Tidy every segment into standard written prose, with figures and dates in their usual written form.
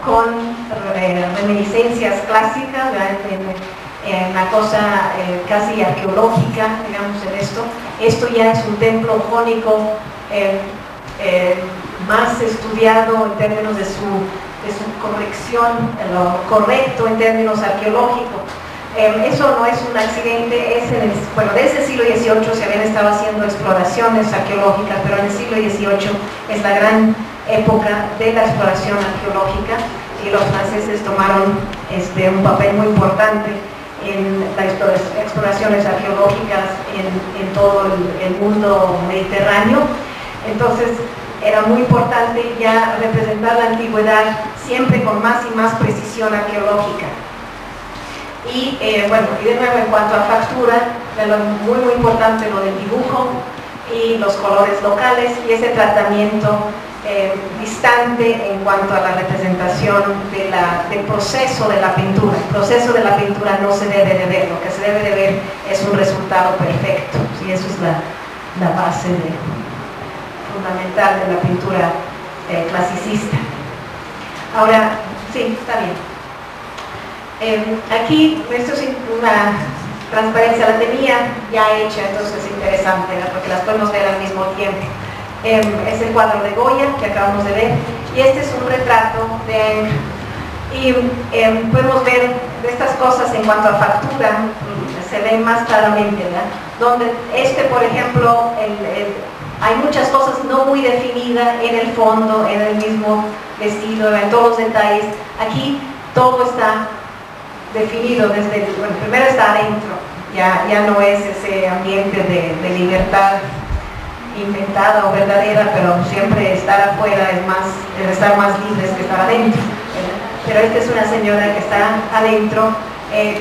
con reminiscencias clásicas, una cosa casi arqueológica, digamos, en esto. Esto ya es un templo jónico más estudiado en términos de su corrección, lo correcto en términos arqueológicos. Eso no es un accidente, desde el siglo XVIII se habían estado haciendo exploraciones arqueológicas, pero en el siglo XVIII es la gran época de la exploración arqueológica y los franceses tomaron un papel muy importante en las exploraciones arqueológicas en todo el mundo mediterráneo. Entonces era muy importante ya representar la antigüedad siempre con más y más precisión arqueológica. Y de nuevo, en cuanto a factura, muy importante lo del dibujo y los colores locales y ese tratamiento distante en cuanto a la representación del proceso de la pintura. El proceso de la pintura no se debe de ver, lo que se debe de ver es un resultado perfecto. ¿Sí? Eso es la base fundamental de la pintura clasicista. Ahora, sí, está bien. Aquí, esto es una transparencia, la tenía ya hecha, entonces es interesante, ¿verdad? Porque las podemos ver al mismo tiempo. Es el cuadro de Goya que acabamos de ver, y este es un retrato de y podemos ver de estas cosas en cuanto a factura, se ven más claramente, ¿verdad? Donde por ejemplo, hay muchas cosas no muy definidas en el fondo, en el mismo vestido, en todos los detalles. Aquí todo está definido primero está adentro, ya no es ese ambiente de libertad inventada o verdadera, pero siempre estar afuera es estar más libres que estar adentro. Pero esta es una señora que está adentro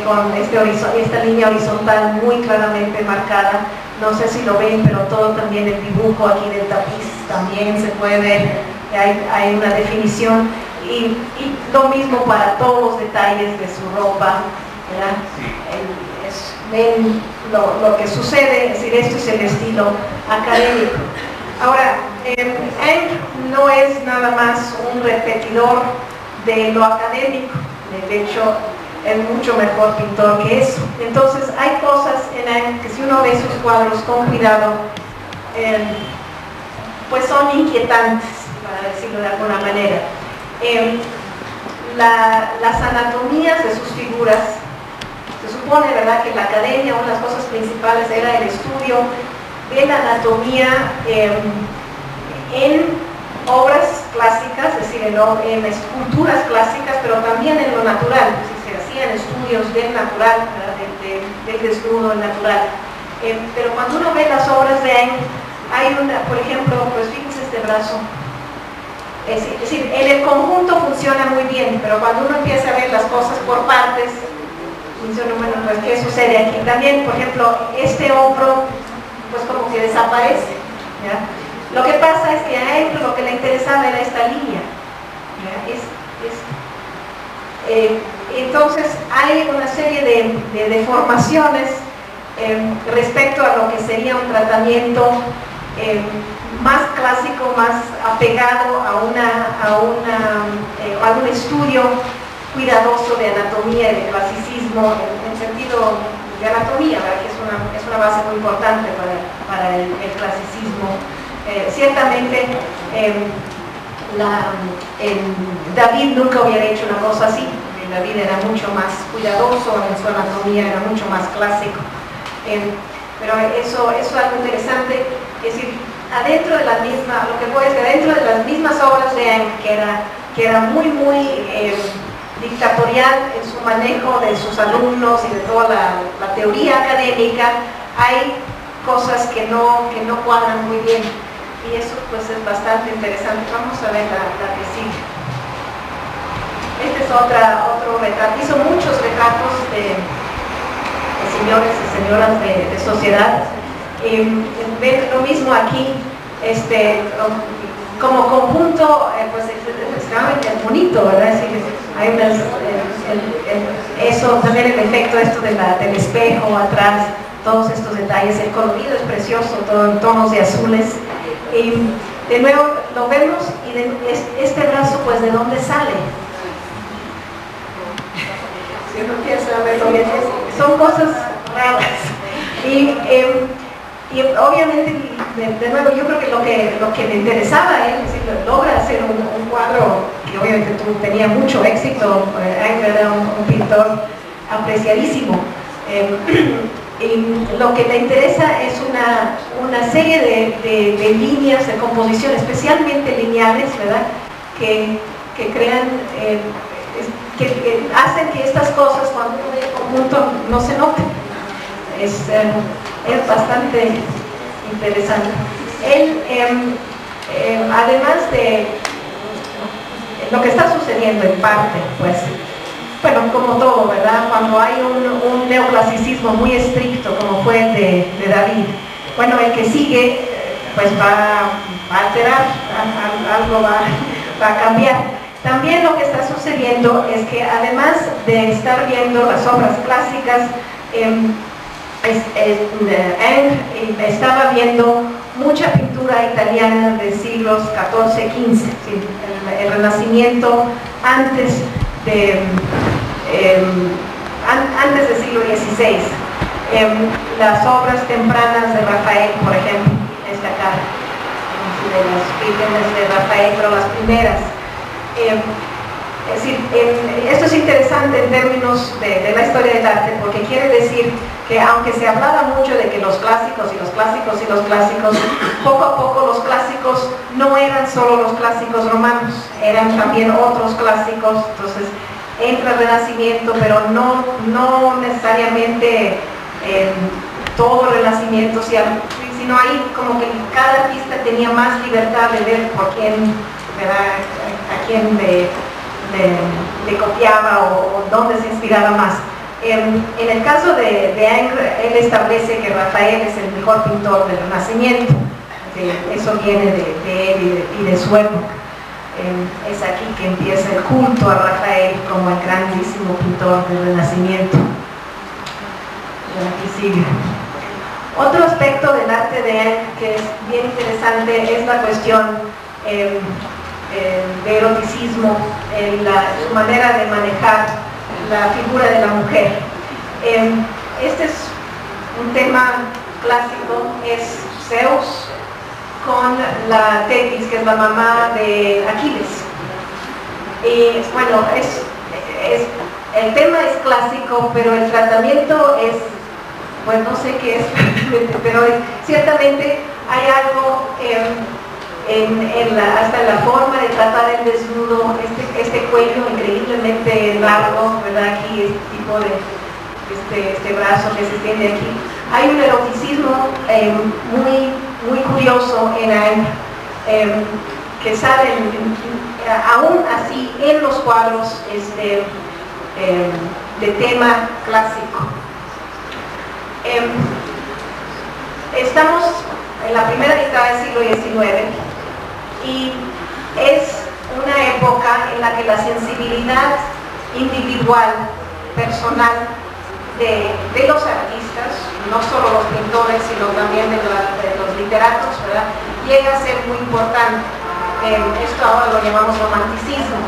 con esta línea horizontal muy claramente marcada. No sé si lo ven, pero todo también el dibujo aquí del tapiz también se puede ver, hay una definición. Y lo mismo para todos los detalles de su ropa, ¿verdad? Ven lo que sucede, es decir, esto es el estilo académico. Ahora, él no es nada más un repetidor de lo académico, de hecho es mucho mejor pintor que eso. Entonces hay cosas en él que si uno ve sus cuadros con cuidado, pues son inquietantes, para decirlo de alguna manera. Las anatomías de sus figuras, se supone, ¿verdad?, que en la academia una de las cosas principales era el estudio de la anatomía en obras clásicas, es decir, en esculturas clásicas, pero también en lo natural, es decir, se hacían estudios del natural, del desnudo, del natural. Pero cuando uno ve las obras de Ingres, hay por ejemplo, pues fíjense este brazo. Es decir, en el conjunto funciona muy bien, pero cuando uno empieza a ver las cosas por partes, funciona, bueno, pues ¿qué sucede aquí? También, por ejemplo, este hombro, pues como que desaparece, ¿ya? Lo que pasa es que a él lo que le interesaba era esta línea, entonces hay una serie de deformaciones respecto a lo que sería un tratamiento más clásico, más apegado a un estudio cuidadoso de anatomía y de clasicismo en sentido de anatomía, ¿verdad? Que es una base muy importante para el clasicismo. Ciertamente David nunca hubiera hecho una cosa así. David era mucho más cuidadoso en su anatomía, era mucho más clásico. Pero eso es algo interesante, es decir, adentro de la misma, lo que fue es que adentro de las mismas obras de Ingres, que era muy dictatorial en su manejo de sus alumnos y de toda la teoría académica, hay cosas que no cuadran muy bien, y eso pues es bastante interesante. Vamos a ver la que sigue. Este es otro retrato. Hizo muchos retratos de señores y señoras de sociedad. Ven lo mismo aquí, como conjunto, pues es extremadamente bonito, ¿verdad? Es decir, hay eso, también el efecto del espejo atrás, todos estos detalles, el colorido es precioso, todo en tonos de azules. De nuevo lo vemos, y este brazo, pues, ¿de dónde sale? si uno piensa verlo bien, son cosas raras. Y obviamente, de nuevo, yo creo que lo que le interesaba a él, es decir, logra hacer un cuadro que obviamente tenía mucho éxito. Ingres era un pintor apreciadísimo. Y lo que le interesa es una serie de líneas de composición, especialmente lineales, ¿verdad? Que crean, que hacen que estas cosas, cuando uno ve el conjunto, no se noten. Es bastante interesante. Él, además de lo que está sucediendo en parte, pues, bueno, como todo, ¿verdad? Cuando hay un neoclasicismo muy estricto, como fue el de David, bueno, el que sigue, pues va a alterar, algo va a cambiar. También lo que está sucediendo es que además de estar viendo las obras clásicas, estaba viendo mucha pintura italiana de siglos XIV, XV, el Renacimiento antes del siglo XVI. Las obras tempranas de Rafael, por ejemplo, esta acá, de las vírgenes de Rafael, pero las primeras. Es decir, esto es interesante en términos de la historia del arte, porque quiere decir que aunque se hablaba mucho de que los clásicos y los clásicos y los clásicos, poco a poco los clásicos no eran solo los clásicos romanos, eran también otros clásicos. Entonces entra el Renacimiento, pero no necesariamente todo el Renacimiento, sino ahí como que cada artista tenía más libertad de ver por quién, ¿verdad? A quién le copiaba o dónde se inspiraba más. En el caso de Ingres, él establece que Rafael es el mejor pintor del Renacimiento, que eso viene de él y de su época. Es aquí que empieza el culto a Rafael como el grandísimo pintor del Renacimiento. Y aquí sigue. Otro aspecto del arte de Ingres que es bien interesante es la cuestión de eroticismo, su manera de manejar la figura de la mujer. Este es un tema clásico, es Zeus con la Tetis, que es la mamá de Aquiles. Y bueno, el tema es clásico, pero el tratamiento es, pues no sé qué es, pero ciertamente hay algo hasta en la forma de tratar el desnudo, este cuello increíblemente largo, ¿verdad? Aquí este tipo de este brazo que se tiene aquí. Hay un eroticismo muy curioso en Ingres, que sale aún así en los cuadros de tema clásico. Estamos en la primera mitad del siglo XIX y es una época en la que la sensibilidad individual, personal de los artistas, no solo los pintores, sino también de los literatos, ¿verdad?, llega a ser muy importante. Esto ahora lo llamamos romanticismo.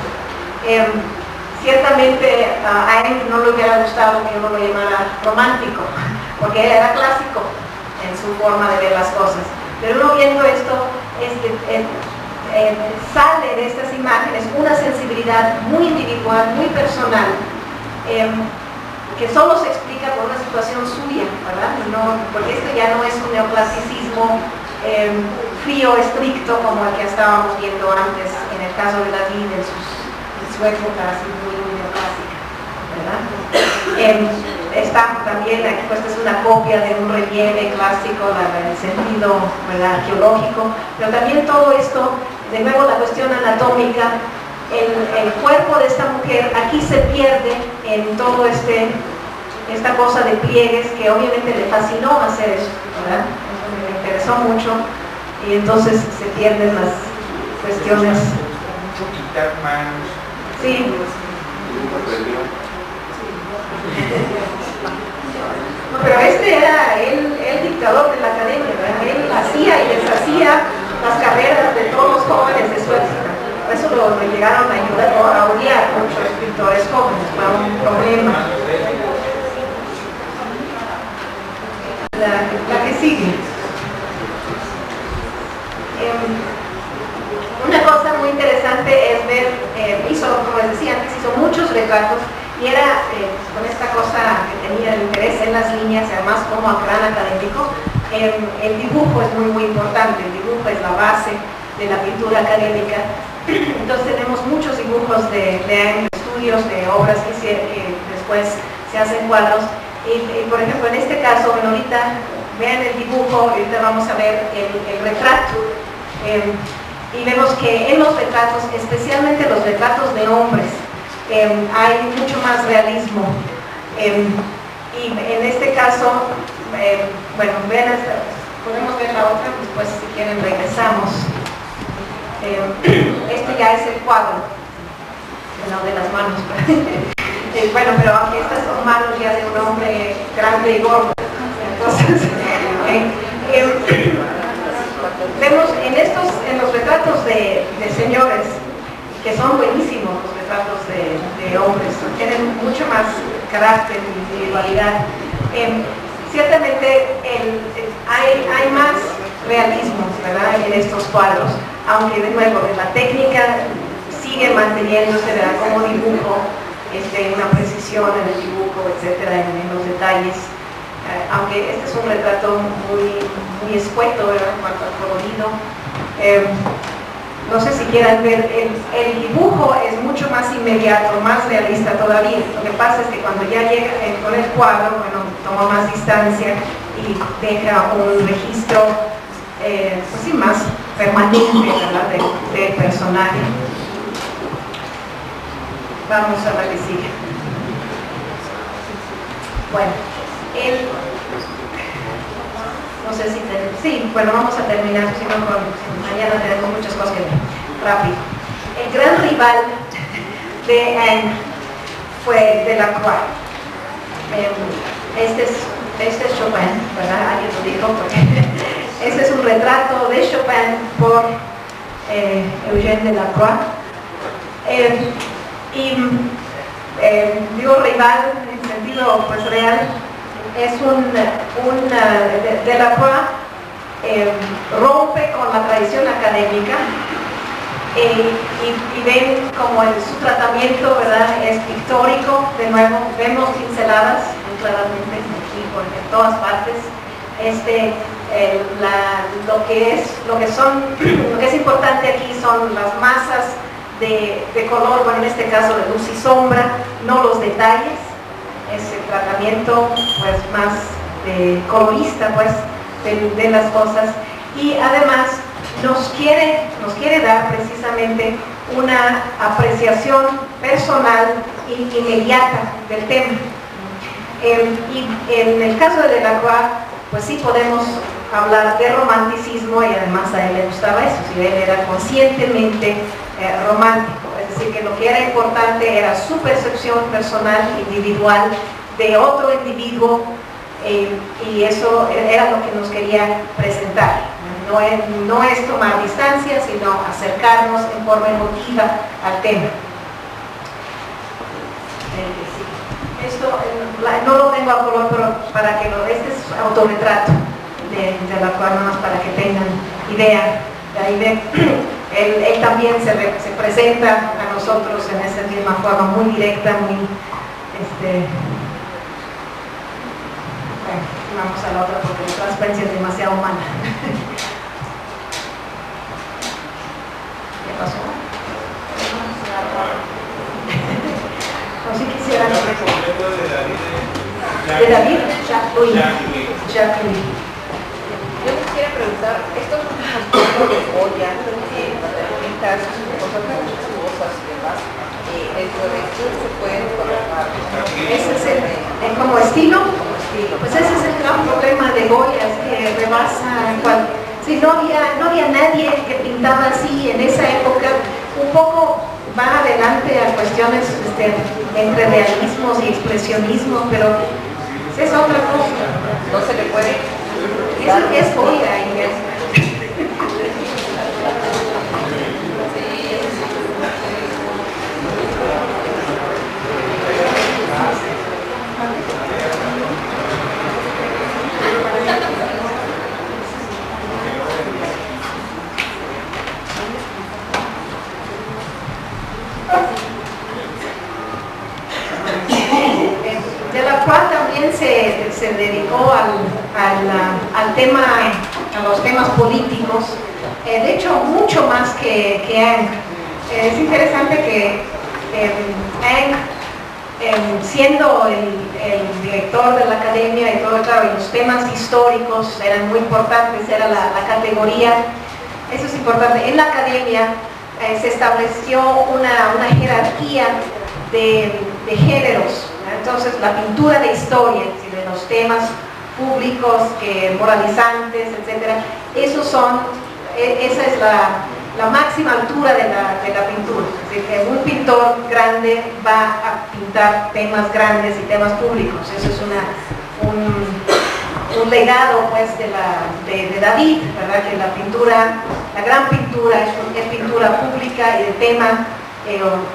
Ciertamente a él no le hubiera gustado que uno lo llamara romántico, porque él era clásico en su forma de ver las cosas. Pero uno viendo esto, sale de estas imágenes una sensibilidad muy individual, muy personal, que solo se explica por una situación suya, ¿verdad? Porque esto ya no es un neoclasicismo frío, estricto, como el que estábamos viendo antes en el caso de David en su época así muy neoclásica, ¿verdad? Está también, pues es una copia de un relieve clásico, el sentido, ¿verdad?, arqueológico, pero también todo esto, de nuevo la cuestión anatómica, el cuerpo de esta mujer aquí se pierde en todo esta cosa de pliegues, que obviamente le fascinó hacer eso, ¿verdad? Eso me interesó mucho, y entonces se pierden las cuestiones. Quitar manos. Sí. No, pero era el dictador de la academia, ¿verdad? Él hacía y deshacía las carreras de todos los jóvenes de su época. Por eso lo llegaron a ayudar a odiar muchos pintores jóvenes, fue un problema. retratos y era con esta cosa que tenía el interés en las líneas, además como gran académico, el dibujo es muy importante, el dibujo es la base de la pintura académica. Entonces tenemos muchos dibujos de estudios, de obras que después se hacen cuadros y por ejemplo en este caso, bueno, ahorita vean el dibujo, ahorita vamos a ver el retrato y vemos que en los retratos, especialmente los retratos de hombres, hay mucho más realismo y en este caso, bueno, vean podemos ver la otra, después si quieren regresamos. Este ya es el cuadro, no de las manos. Bueno, pero aunque estas son manos ya de un hombre grande y gordo. Entonces, vemos en los retratos de señores, que son buenísimos los retratos de hombres, tienen mucho más carácter y individualidad. Ciertamente hay más realismo, ¿verdad?, en estos cuadros, aunque de nuevo la técnica sigue manteniéndose, ¿verdad?, como dibujo, una precisión en el dibujo, etcétera, en los detalles, aunque este es un retrato muy escueto, ¿verdad?, en cuanto al colorido. No sé si quieran ver, el dibujo es mucho más inmediato, más realista todavía. Lo que pasa es que cuando ya llega con el cuadro, bueno, toma más distancia y deja un registro, pues sí, más permanente, ¿verdad?, del personaje. Vamos a la que sigue. Bueno, no sé si sí, bueno, vamos a terminar, si no, mañana tenemos muchas cosas que ver. Rápido. El gran rival de Anne fue Delacroix. Este es Chopin, ¿verdad? Alguien lo dijo, porque este es un retrato de Chopin por Eugène Delacroix. Digo rival en sentido pues real, es Delacroix rompe con la tradición académica y ven como su tratamiento, ¿verdad?, es pictórico. De nuevo vemos pinceladas muy claramente aquí en todas partes. Lo que es importante aquí son las masas de color, bueno, en este caso de luz y sombra, no los detalles. Es el tratamiento pues más colorista pues de las cosas, y además nos quiere dar precisamente una apreciación personal e inmediata del tema. Y en el caso de Delacroix, pues sí podemos hablar de romanticismo, y además a él le gustaba eso, si él era conscientemente romántico, es decir, que lo que era importante era su percepción personal, individual, de otro individuo, y eso era lo que nos quería presentar. No es tomar distancia, sino acercarnos en forma emotiva al tema. Esto no lo tengo a color, pero para que este es autorretrato de la cual, nada más para que tengan idea. De ahí ven, él también se presenta a nosotros en esa misma forma, muy directa, muy bueno, vamos a la otra porque la transparencia es demasiado humana. ¿Qué pasó? No sé si quisieran. ¿De David? Jacques Louis. Yo les quiero preguntar, estos son de joya, pintas, cosas monstruosas y demás, dentro de esto se pueden colocar. Ese es como estilo. Pues ese es el gran problema de Goya, que rebasa si no había nadie que pintaba así en esa época. Un poco va adelante a cuestiones entre realismos y expresionismo, pero es otra cosa. No se le puede. Es Goya, Inés. se dedicó al tema, a los temas políticos, de hecho mucho más que Ang. Es interesante que Ang, siendo el director de la academia y todo, claro, y los temas históricos eran muy importantes, era la categoría, eso es importante. En la academia se estableció una jerarquía de géneros. Entonces la pintura de historia, de los temas públicos, moralizantes, etcétera, esa es la máxima altura de la pintura. Es decir, que un pintor grande va a pintar temas grandes y temas públicos. Eso es un legado, pues, de David, ¿verdad? Que la gran pintura es pintura pública y de tema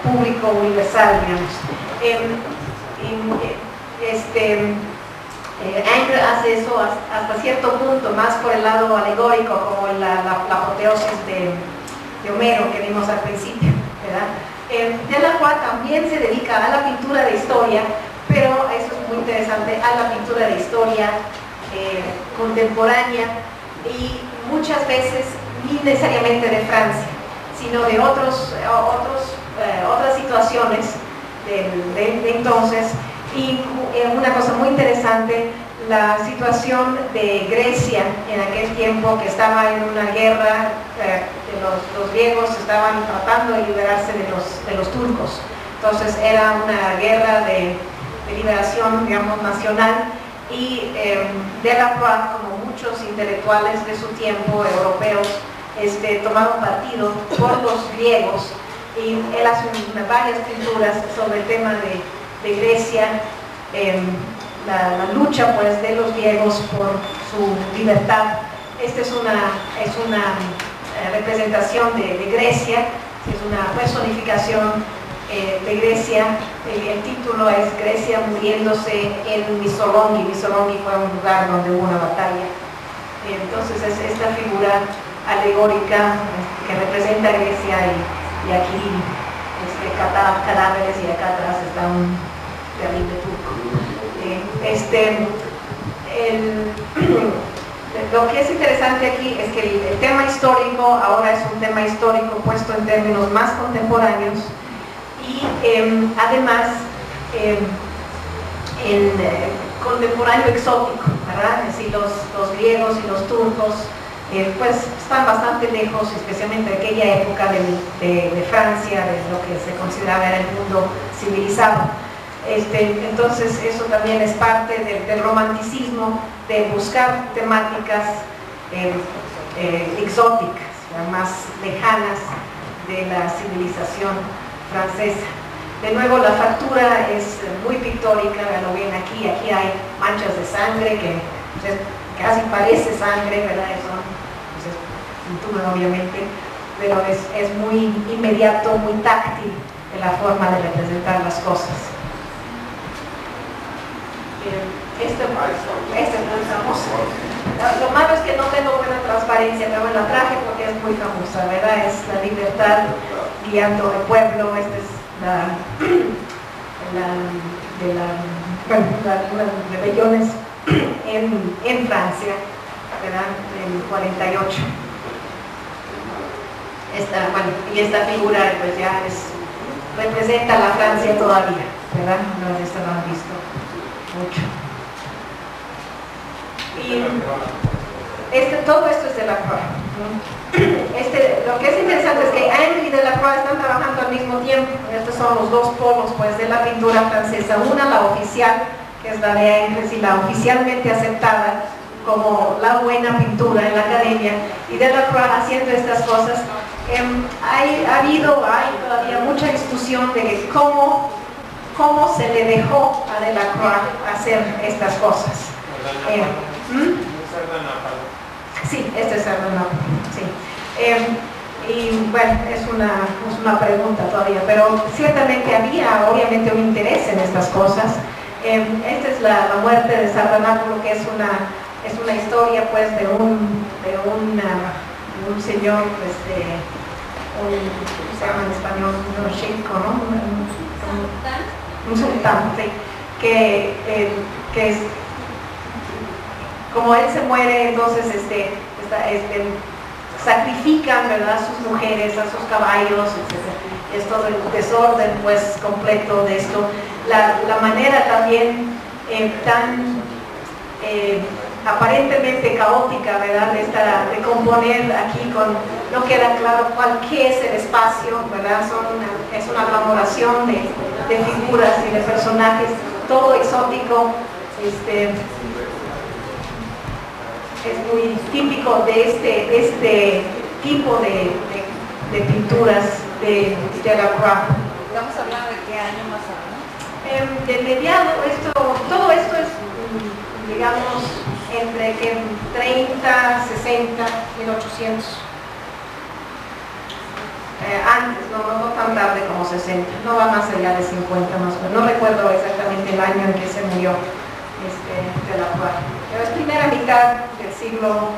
público universal, digamos. Anger hace eso hasta cierto punto, más por el lado alegórico, como la apoteosis de Homero que vimos al principio, ¿verdad? Delacroix también se dedica a la pintura de historia, pero eso es muy interesante, a la pintura de historia contemporánea, y muchas veces ni necesariamente de Francia, sino de otras situaciones de entonces. Y una cosa muy interesante, la situación de Grecia en aquel tiempo, que estaba en una guerra, los griegos estaban tratando de liberarse de los turcos. Entonces era una guerra de liberación, digamos, nacional, y Delacroix, como muchos intelectuales de su tiempo europeos, tomaron partido por los griegos, y él hace varias pinturas sobre el tema de Grecia, la lucha, pues, de los griegos por su libertad. Esta es una representación de Grecia, es una personificación de Grecia. El título es Grecia muriéndose en Missolonghi. Missolonghi fue un lugar donde hubo una batalla. Entonces es esta figura alegórica que representa a Grecia, y aquí cadáveres, y acá atrás está un terrible turco. Lo que es interesante aquí es que el tema histórico ahora es un tema histórico puesto en términos más contemporáneos, y además contemporáneo exótico, ¿verdad? Es decir, los griegos y los turcos pues están bastante lejos, especialmente de aquella época de Francia, de lo que se consideraba era el mundo civilizado. Entonces eso también es parte del romanticismo, de buscar temáticas exóticas, más lejanas de la civilización francesa. De nuevo, la factura es muy pictórica, lo ven aquí hay manchas de sangre que pues, casi parece sangre, ¿verdad? Es pintura, obviamente, pero es muy inmediato, muy táctil en la forma de representar las cosas. Este es muy famoso. Lo malo es que no tengo buena transparencia, pero me la traje porque es muy famosa, ¿verdad? Es la libertad guiando el pueblo. Esta es las rebeliones en Francia, ¿verdad? En 48. Y esta figura pues ya representa la Francia todavía, ¿verdad? Esto lo han visto mucho. Y todo esto es Delacroix, ¿no? Lo que es interesante es que Ang y Delacroix están trabajando al mismo tiempo. Estos son los dos polos, pues, de la pintura francesa. Una, la oficial, que es la de Ang, y la oficialmente aceptada como la buena pintura en la academia, y Delacroix haciendo estas cosas. Hay todavía mucha discusión de cómo se le dejó a Delacroix hacer estas cosas. Sí, este es Sardanapalo, sí. Y bueno, es una pregunta todavía, pero ciertamente había obviamente un interés en estas cosas. Esta es la muerte de Sardanapalo, que es una historia, pues, de un señor, pues, ¿cómo se llama en español? Un sheikh, ¿no? Un sultán, sí, que como él se muere, entonces sacrifican, ¿verdad?, a sus mujeres, a sus caballos, etc. Es todo el desorden pues completo de esto. La manera también tan aparentemente caótica, ¿verdad?, de componer aquí con no queda claro qué es el espacio, ¿verdad? Es una aglomeración de figuras y de personajes, todo exótico. Es muy típico de este tipo de pinturas de Delacroix. Estamos hablando de qué año más o menos. De mediado, todo esto es, digamos, entre 30, 60, 1800. Antes, no tan tarde como 60, no va más allá de 50 más o menos. No recuerdo exactamente el año en que se murió Delacroix, pero es primera mitad del siglo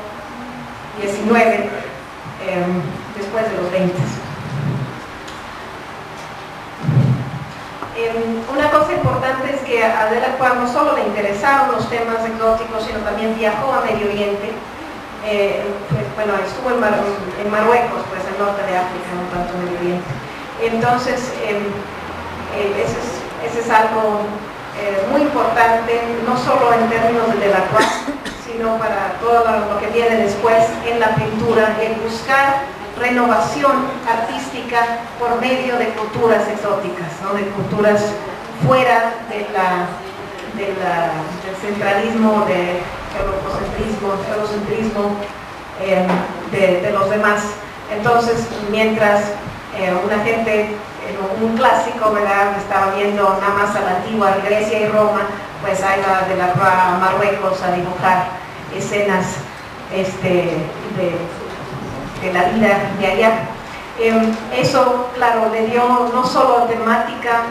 XIX, después de los 20. Una cosa importante es que a Delacroix no solo le interesaron los temas exóticos, sino también viajó a Medio Oriente. Estuvo en Marruecos, pues el norte de África, no tanto Medio Oriente. Entonces, ese es algo muy importante, no solo en términos de Delacroix, sino para todo lo que viene después en la pintura, el buscar renovación artística por medio de culturas exóticas, ¿no?, de culturas fuera del centralismo, del eurocentrismo de los demás. Entonces, mientras una gente, un clásico, ¿verdad?, estaba viendo nada más a la antigua Grecia y Roma, pues ahí va Delacroix a Marruecos a dibujar escenas de la vida de allá. Eso, claro, le dio no solo temática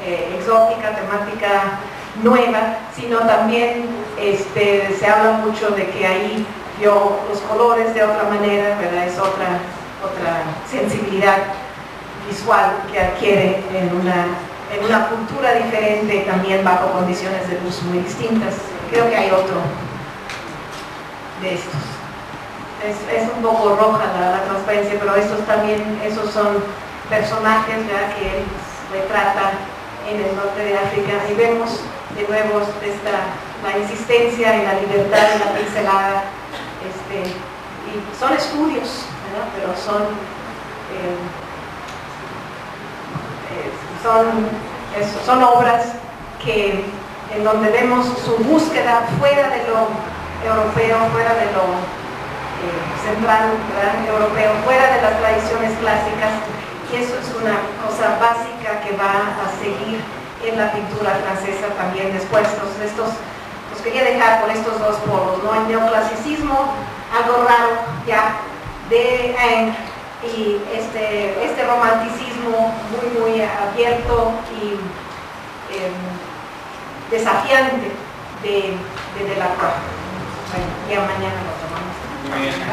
exótica, temática nueva, sino también se habla mucho de que ahí vio los colores de otra manera, ¿verdad? Es otra sensibilidad visual que adquiere en una cultura diferente, también bajo condiciones de luz muy distintas. Creo que hay otro de estos. Es un poco roja la transparencia, pero esos son personajes, ¿verdad?, que él retrata en el norte de África, y vemos de nuevo la insistencia en la libertad de la pincelada, y son estudios, ¿verdad?, pero son obras en donde vemos su búsqueda fuera de lo europeo, fuera de lo central, ¿verdad?, europeo, fuera de las tradiciones clásicas, y eso es una cosa básica que va a seguir en la pintura francesa también después. Los quería dejar con estos dos polos, ¿no? El neoclasicismo, algo raro ya, de Ingres, y este romanticismo muy abierto y desafiante de Delacroix. Bueno, ya mañana lo tomamos. Mañana.